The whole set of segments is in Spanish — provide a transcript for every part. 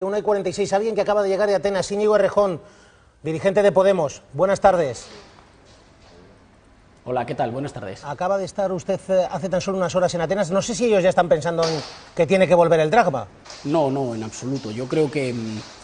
1:46, alguien que acaba de llegar de Atenas, Íñigo Errejón, dirigente de Podemos. Buenas tardes. Hola, ¿qué tal? Buenas tardes. Acaba de estar usted hace tan solo unas horas en Atenas. No sé si ellos ya están pensando en que tiene que volver el dracma. No, en absoluto. Yo creo que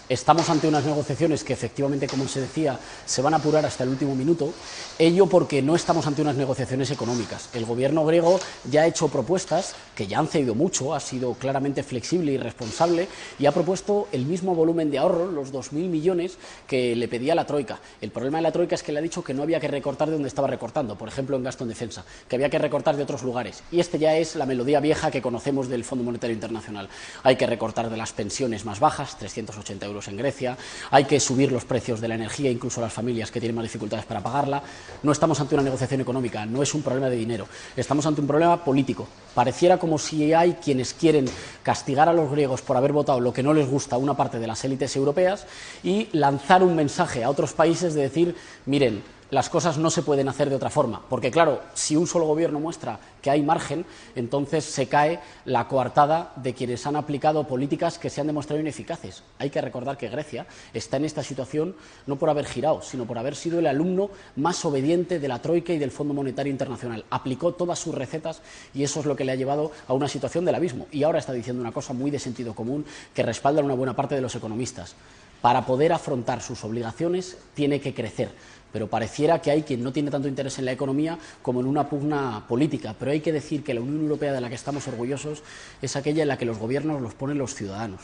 estamos ante unas negociaciones que efectivamente, como se decía, se van a apurar hasta el último minuto. Ello porque no estamos ante unas negociaciones económicas. El gobierno griego ya ha hecho propuestas que ya han cedido mucho, ha sido claramente flexible y responsable y ha propuesto el mismo volumen de ahorro, los 2.000 millones que le pedía la Troika. El problema de la Troika es que le ha dicho que no había que recortar de donde estaba recortando, por ejemplo en gasto en defensa, que había que recortar de otros lugares. Y este ya es la melodía vieja que conocemos del Fondo Monetario Internacional. Hay que recortar de las pensiones más bajas, 380 euros en Grecia, hay que subir los precios de la energía, incluso a las familias que tienen más dificultades para pagarla. No estamos ante una negociación económica, no es un problema de dinero, estamos ante un problema político. Pareciera como si hay quienes quieren castigar a los griegos por haber votado lo que no les gusta a una parte de las élites europeas y lanzar un mensaje a otros países de decir, miren, las cosas no se pueden hacer de otra forma, porque claro, si un solo gobierno muestra que hay margen, entonces se cae la coartada de quienes han aplicado políticas que se han demostrado ineficaces. Hay que recordar que Grecia está en esta situación no por haber girado, sino por haber sido el alumno más obediente de la Troika y del Fondo Monetario Internacional. Aplicó todas sus recetas y eso es lo que le ha llevado a una situación del abismo. Y ahora está diciendo una cosa muy de sentido común que respalda una buena parte de los economistas. Para poder afrontar sus obligaciones tiene que crecer, pero pareciera que hay quien no tiene tanto interés en la economía como en una pugna política. Pero hay que decir que la Unión Europea de la que estamos orgullosos es aquella en la que los gobiernos los ponen los ciudadanos.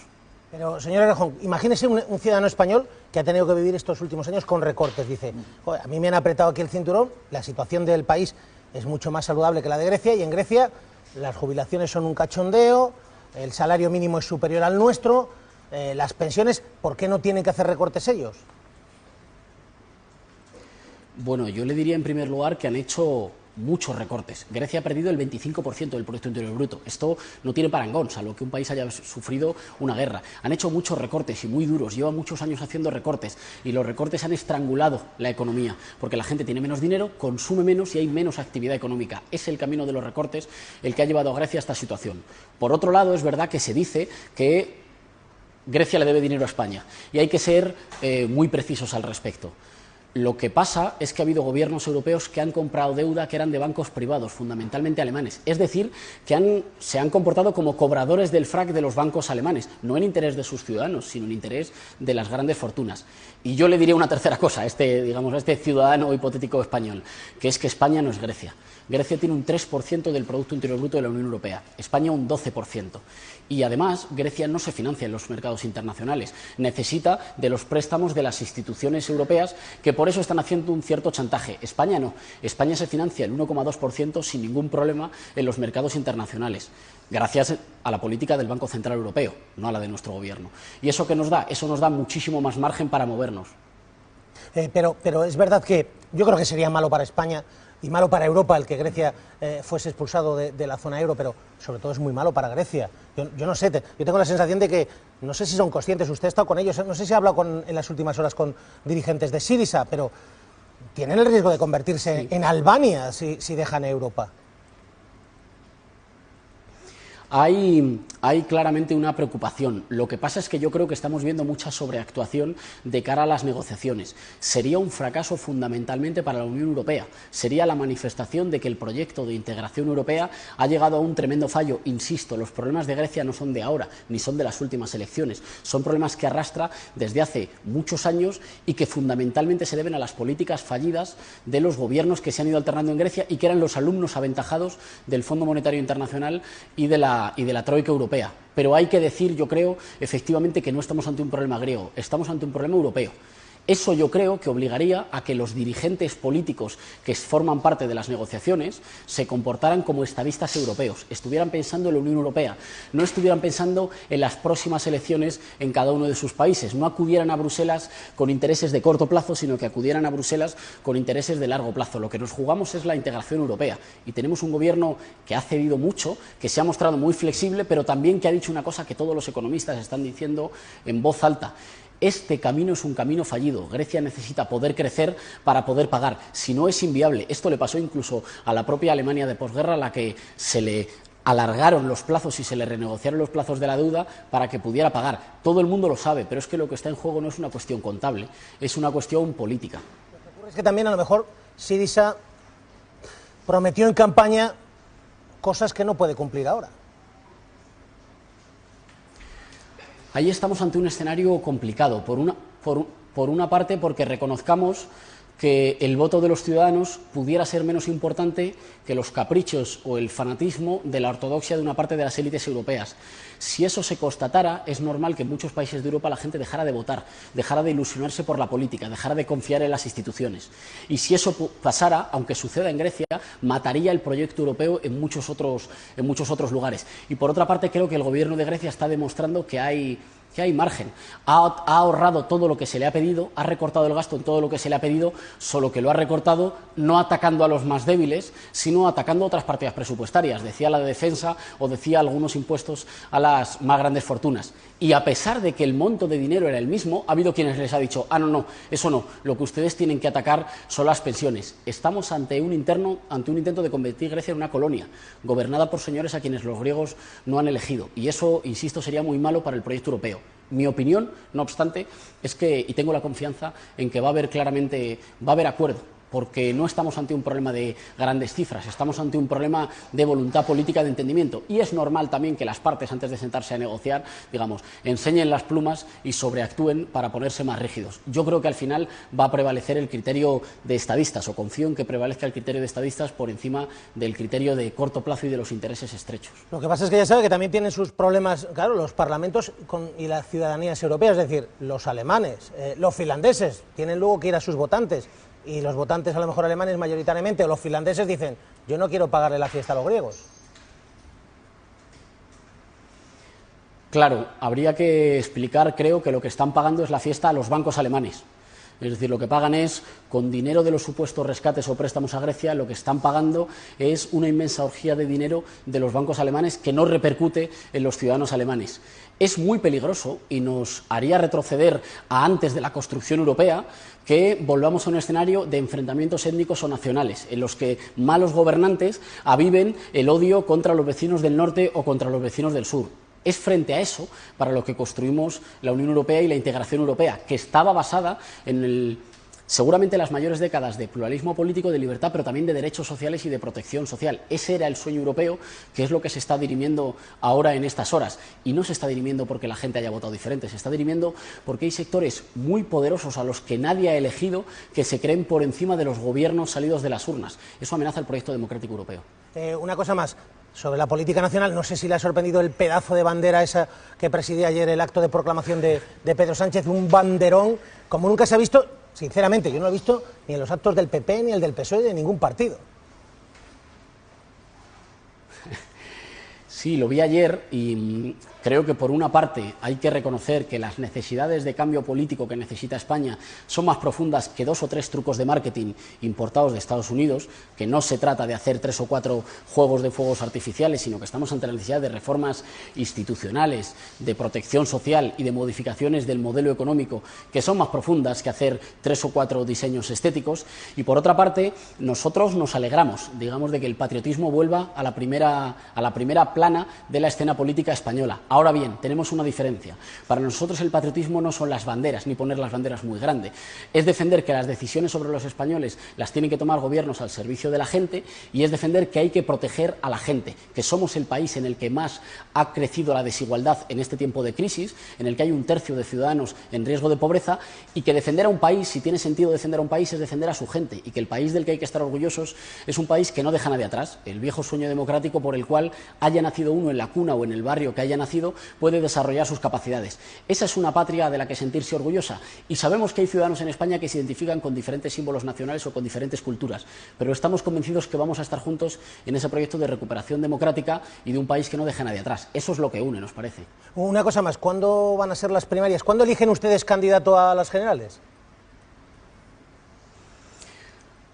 Pero, señor Errejón, imagínese un ciudadano español que ha tenido que vivir estos últimos años con recortes. Dice, a mí me han apretado aquí el cinturón, la situación del país es mucho más saludable que la de Grecia, y en Grecia las jubilaciones son un cachondeo, el salario mínimo es superior al nuestro, las pensiones, ¿por qué no tienen que hacer recortes ellos? Bueno, yo le diría en primer lugar que han hecho muchos recortes. Grecia ha perdido el 25% del Producto Interior Bruto. Esto no tiene parangón, salvo que un país haya sufrido una guerra. Han hecho muchos recortes y muy duros. Llevan muchos años haciendo recortes y los recortes han estrangulado la economía, porque la gente tiene menos dinero, consume menos y hay menos actividad económica. Es el camino de los recortes el que ha llevado a Grecia a esta situación. Por otro lado, es verdad que se dice que Grecia le debe dinero a España y hay que ser muy precisos al respecto. Lo que pasa es que ha habido gobiernos europeos que han comprado deuda que eran de bancos privados, fundamentalmente alemanes. Es decir, que se han comportado como cobradores del frac de los bancos alemanes, no en interés de sus ciudadanos, sino en interés de las grandes fortunas. Y yo le diría una tercera cosa a este ciudadano hipotético español, que es que España no es Grecia. Grecia tiene un 3% del Producto Interior Bruto de la Unión Europea, España un 12%. Y además, Grecia no se financia en los mercados internacionales, necesita de los préstamos de las instituciones europeas, que por eso están haciendo un cierto chantaje. España no, España se financia el 1,2% sin ningún problema en los mercados internacionales, gracias a la política del Banco Central Europeo, no a la de nuestro gobierno. ¿Y eso qué nos da? Eso nos da muchísimo más margen para movernos. Pero es verdad que yo creo que sería malo para España y malo para Europa el que Grecia fuese expulsado de la zona euro, pero sobre todo es muy malo para Grecia. Yo no sé, yo tengo la sensación de que, no sé si son conscientes, usted ha estado con ellos, no sé si ha hablado en las últimas horas con dirigentes de Syriza, pero tienen el riesgo de convertirse en Albania si dejan Europa. Hay claramente una preocupación. Lo que pasa es que yo creo que estamos viendo mucha sobreactuación de cara a las negociaciones. Sería un fracaso fundamentalmente para la Unión Europea. Sería la manifestación de que el proyecto de integración europea ha llegado a un tremendo fallo. Insisto, los problemas de Grecia no son de ahora, ni son de las últimas elecciones. Son problemas que arrastra desde hace muchos años y que fundamentalmente se deben a las políticas fallidas de los gobiernos que se han ido alternando en Grecia y que eran los alumnos aventajados del Fondo Monetario Internacional y de la Troika europea. Pero hay que decir, yo creo, efectivamente, que no estamos ante un problema griego, estamos ante un problema europeo. Eso yo creo que obligaría a que los dirigentes políticos que forman parte de las negociaciones se comportaran como estadistas europeos, estuvieran pensando en la Unión Europea, no estuvieran pensando en las próximas elecciones en cada uno de sus países, no acudieran a Bruselas con intereses de corto plazo, sino que acudieran a Bruselas con intereses de largo plazo. Lo que nos jugamos es la integración europea y tenemos un gobierno que ha cedido mucho, que se ha mostrado muy flexible, pero también que ha dicho una cosa que todos los economistas están diciendo en voz alta. Este camino es un camino fallido. Grecia necesita poder crecer para poder pagar. Si no, es inviable. Esto le pasó incluso a la propia Alemania de posguerra, a la que se le alargaron los plazos y se le renegociaron los plazos de la deuda para que pudiera pagar. Todo el mundo lo sabe, pero es que lo que está en juego no es una cuestión contable, es una cuestión política. Lo que ocurre es que también a lo mejor Syriza prometió en campaña cosas que no puede cumplir ahora. Ahí estamos ante un escenario complicado, por una parte porque reconozcamos que el voto de los ciudadanos pudiera ser menos importante que los caprichos o el fanatismo de la ortodoxia de una parte de las élites europeas. Si eso se constatara, es normal que en muchos países de Europa la gente dejara de votar, dejara de ilusionarse por la política, dejara de confiar en las instituciones. Y si eso pasara, aunque suceda en Grecia, mataría el proyecto europeo en muchos otros lugares. Y por otra parte, creo que el gobierno de Grecia está demostrando que hay margen. Ha ahorrado todo lo que se le ha pedido, ha recortado el gasto en todo lo que se le ha pedido, solo que lo ha recortado no atacando a los más débiles, sino atacando otras partidas presupuestarias, decía la de defensa o decía algunos impuestos a las más grandes fortunas. Y a pesar de que el monto de dinero era el mismo, ha habido quienes les ha dicho, no, eso no, lo que ustedes tienen que atacar son las pensiones. Estamos ante un intento de convertir Grecia en una colonia, gobernada por señores a quienes los griegos no han elegido. Y eso, insisto, sería muy malo para el proyecto europeo. Mi opinión, no obstante, es que, y tengo la confianza en que va a haber acuerdo, porque no estamos ante un problema de grandes cifras, estamos ante un problema de voluntad política, de entendimiento. Y es normal también que las partes, antes de sentarse a negociar, enseñen las plumas y sobreactúen para ponerse más rígidos. Yo creo que al final va a prevalecer el criterio de estadistas, o confío en que prevalezca el criterio de estadistas por encima del criterio de corto plazo y de los intereses estrechos. Lo que pasa es que ya sabe que también tienen sus problemas, claro, los parlamentos y las ciudadanías europeas, es decir, los alemanes, los finlandeses, tienen luego que ir a sus votantes. Y los votantes, a lo mejor alemanes mayoritariamente, o los finlandeses, dicen, yo no quiero pagarle la fiesta a los griegos. Claro, habría que explicar, creo, que lo que están pagando es la fiesta a los bancos alemanes. Es decir, lo que pagan es, con dinero de los supuestos rescates o préstamos a Grecia, lo que están pagando es una inmensa orgía de dinero de los bancos alemanes que no repercute en los ciudadanos alemanes. Es muy peligroso y nos haría retroceder a antes de la construcción europea que volvamos a un escenario de enfrentamientos étnicos o nacionales, en los que malos gobernantes aviven el odio contra los vecinos del norte o contra los vecinos del sur. Es frente a eso para lo que construimos la Unión Europea y la integración europea, que estaba basada en seguramente las mayores décadas de pluralismo político, de libertad, pero también de derechos sociales y de protección social. Ese era el sueño europeo, que es lo que se está dirimiendo ahora en estas horas. Y no se está dirimiendo porque la gente haya votado diferente, se está dirimiendo porque hay sectores muy poderosos a los que nadie ha elegido que se creen por encima de los gobiernos salidos de las urnas. Eso amenaza el proyecto democrático europeo. Una cosa más. Sobre la política nacional, no sé si le ha sorprendido el pedazo de bandera esa que presidía ayer el acto de proclamación de Pedro Sánchez, un banderón como nunca se ha visto, sinceramente, yo no lo he visto ni en los actos del PP, ni el del PSOE, de ningún partido. Sí, lo vi ayer y creo que por una parte hay que reconocer que las necesidades de cambio político que necesita España son más profundas que 2 o 3 trucos de marketing importados de Estados Unidos, que no se trata de hacer 3 o 4 juegos de fuegos artificiales, sino que estamos ante la necesidad de reformas institucionales, de protección social y de modificaciones del modelo económico que son más profundas que hacer 3 o 4 diseños estéticos. Y por otra parte, nosotros nos alegramos, de que el patriotismo vuelva a la primera plana de la escena política española. Ahora bien, tenemos una diferencia. Para nosotros el patriotismo no son las banderas, ni poner las banderas muy grande. Es defender que las decisiones sobre los españoles las tienen que tomar gobiernos al servicio de la gente, y es defender que hay que proteger a la gente, que somos el país en el que más ha crecido la desigualdad en este tiempo de crisis, en el que hay 1/3 de ciudadanos en riesgo de pobreza, y que defender a un país, si tiene sentido defender a un país, es defender a su gente, y que el país del que hay que estar orgullosos es un país que no deja a nadie atrás. El viejo sueño democrático por el cual haya nacido uno en la cuna o en el barrio que haya nacido puede desarrollar sus capacidades. Esa es una patria de la que sentirse orgullosa, y sabemos que hay ciudadanos en España que se identifican con diferentes símbolos nacionales o con diferentes culturas, pero estamos convencidos que vamos a estar juntos en ese proyecto de recuperación democrática y de un país que no deje a nadie atrás. Eso es lo que une, nos parece. Una cosa más, ¿cuándo van a ser las primarias? ¿Cuándo eligen ustedes candidato a las generales?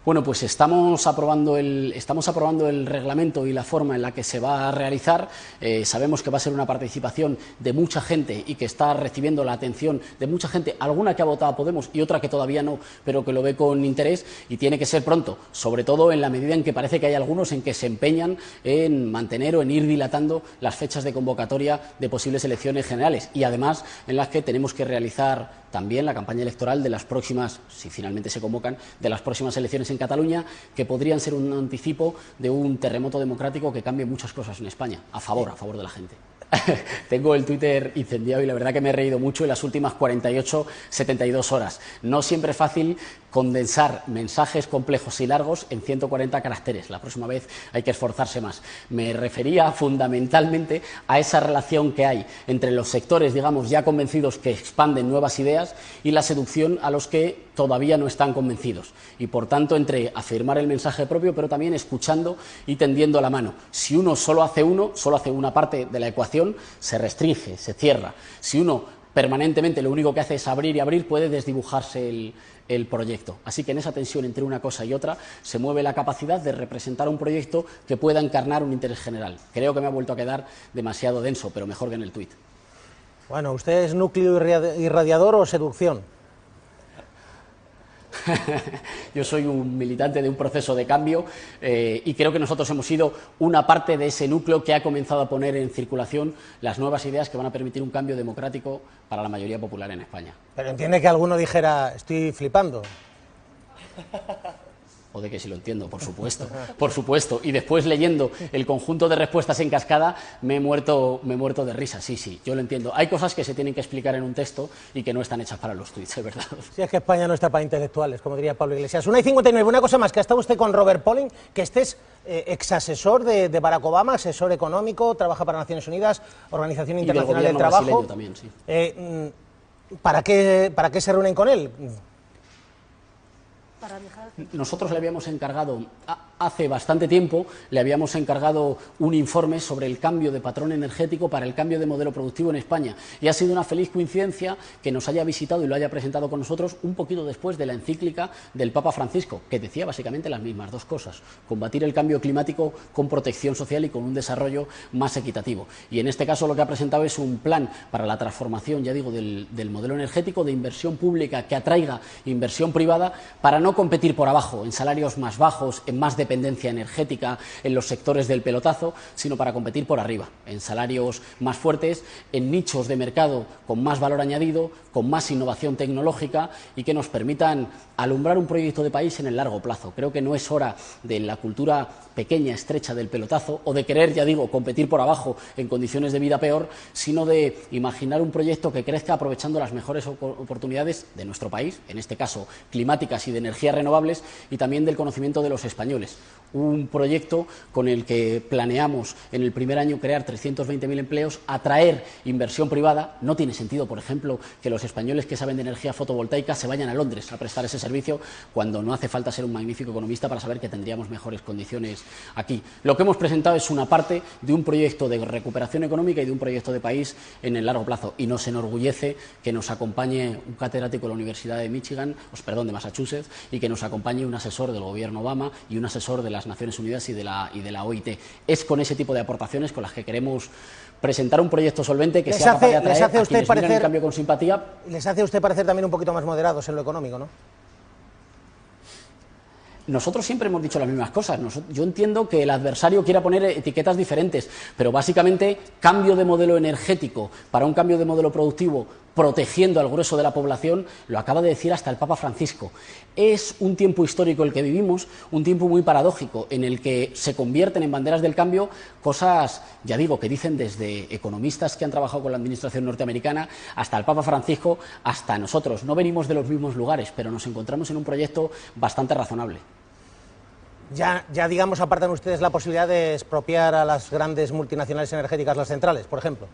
Bueno, pues estamos aprobando el reglamento y la forma en la que se va a realizar. Sabemos que va a ser una participación de mucha gente y que está recibiendo la atención de mucha gente, alguna que ha votado a Podemos y otra que todavía no, pero que lo ve con interés, y tiene que ser pronto, sobre todo en la medida en que parece que hay algunos en que se empeñan en mantener o en ir dilatando las fechas de convocatoria de posibles elecciones generales, y además en las que tenemos que realizar también la campaña electoral de las próximas, si finalmente se convocan, de las próximas elecciones en Cataluña, que podrían ser un anticipo de un terremoto democrático que cambie muchas cosas en España, a favor de la gente. Tengo el Twitter incendiado y la verdad que me he reído mucho en las últimas 48, 72 horas. No siempre es fácil condensar mensajes complejos y largos en 140 caracteres. La próxima vez hay que esforzarse más. Me refería fundamentalmente a esa relación que hay entre los sectores, digamos, ya convencidos que expanden nuevas ideas y la seducción a los que todavía no están convencidos. Y, por tanto, entre afirmar el mensaje propio, pero también escuchando y tendiendo la mano. Si uno solo hace una parte de la ecuación, se restringe, se cierra. Si uno permanentemente lo único que hace es abrir y abrir, puede desdibujarse el proyecto. Así que en esa tensión entre una cosa y otra se mueve la capacidad de representar un proyecto que pueda encarnar un interés general. Creo que me ha vuelto a quedar demasiado denso, pero mejor que en el tuit. Bueno, ¿usted es núcleo irradiador o seducción? Yo soy un militante de un proceso de cambio y creo que nosotros hemos sido una parte de ese núcleo que ha comenzado a poner en circulación las nuevas ideas que van a permitir un cambio democrático para la mayoría popular en España. Pero entiende que alguno dijera, estoy flipando. O de que sí lo entiendo, por supuesto. Y después, leyendo el conjunto de respuestas en cascada, me he muerto de risa. Sí, yo lo entiendo. Hay cosas que se tienen que explicar en un texto y que no están hechas para los tuits, es verdad. Sí, es que España no está para intelectuales, como diría Pablo Iglesias. 1:59, una cosa más, que ha estado usted con Robert Pauling, que este es exasesor de Barack Obama, asesor económico, trabaja para Naciones Unidas, Organización Internacional del Trabajo. También, sí. ¿Para qué se reúnen con él? Nosotros le habíamos encargado, hace bastante tiempo, le habíamos encargado un informe sobre el cambio de patrón energético para el cambio de modelo productivo en España. Y ha sido una feliz coincidencia que nos haya visitado y lo haya presentado con nosotros un poquito después de la encíclica del Papa Francisco, que decía básicamente las mismas dos cosas: combatir el cambio climático con protección social y con un desarrollo más equitativo. Y en este caso lo que ha presentado es un plan para la transformación, ya digo, del modelo energético, de inversión pública que atraiga inversión privada para no competir por abajo, en salarios más bajos, en más dependencia energética, en los sectores del pelotazo, sino para competir por arriba, en salarios más fuertes, en nichos de mercado con más valor añadido, con más innovación tecnológica y que nos permitan alumbrar un proyecto de país en el largo plazo. Creo que no es hora de la cultura pequeña, estrecha del pelotazo o de querer, ya digo, competir por abajo en condiciones de vida peor, sino de imaginar un proyecto que crezca aprovechando las mejores oportunidades de nuestro país, en este caso climáticas y de energías renovables, y también del conocimiento de los españoles. Un proyecto con el que planeamos en el primer año crear 320.000 empleos, atraer inversión privada. No tiene sentido, por ejemplo, que los españoles que saben de energía fotovoltaica se vayan a Londres a prestar ese servicio cuando no hace falta ser un magnífico economista para saber que tendríamos mejores condiciones aquí. Lo que hemos presentado es una parte de un proyecto de recuperación económica y de un proyecto de país en el largo plazo, y nos enorgullece que nos acompañe un catedrático de la Universidad de de Massachusetts, y que nos acompañe un asesor del gobierno Obama y un asesor de las Naciones Unidas y de la OIT. Es con ese tipo de aportaciones con las que queremos presentar un proyecto solvente que sea capaz de atraer a quienes miran el cambio con simpatía. Les hace a usted parecer también un poquito más moderados en lo económico, ¿no? Nosotros siempre hemos dicho las mismas cosas. Yo entiendo que el adversario quiera poner etiquetas diferentes, pero básicamente cambio de modelo energético para un cambio de modelo productivo, protegiendo al grueso de la población, lo acaba de decir hasta el Papa Francisco. Es un tiempo histórico el que vivimos, un tiempo muy paradójico, en el que se convierten en banderas del cambio cosas, ya digo, que dicen desde economistas que han trabajado con la administración norteamericana hasta el Papa Francisco, hasta nosotros. No venimos de los mismos lugares, pero nos encontramos en un proyecto bastante razonable. Ya digamos, apartan ustedes la posibilidad de expropiar a las grandes multinacionales energéticas las centrales, por ejemplo.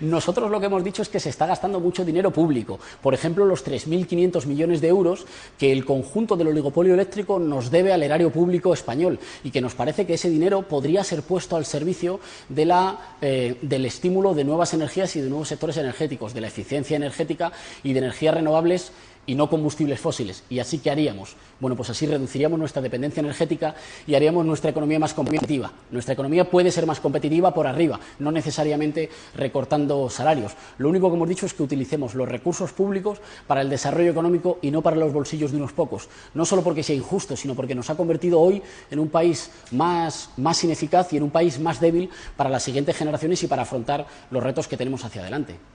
Nosotros lo que hemos dicho es que se está gastando mucho dinero público. Por ejemplo, los 3.500 millones de euros que el conjunto del oligopolio eléctrico nos debe al erario público español, y que nos parece que ese dinero podría ser puesto al servicio de del estímulo de nuevas energías y de nuevos sectores energéticos, de la eficiencia energética y de energías renovables y no combustibles fósiles. ¿Y así qué haríamos? Bueno, pues así reduciríamos nuestra dependencia energética y haríamos nuestra economía más competitiva. Nuestra economía puede ser más competitiva por arriba, no necesariamente recortando salarios. Lo único que hemos dicho es que utilicemos los recursos públicos para el desarrollo económico y no para los bolsillos de unos pocos. No solo porque sea injusto, sino porque nos ha convertido hoy en un país más ineficaz y en un país más débil para las siguientes generaciones y para afrontar los retos que tenemos hacia adelante.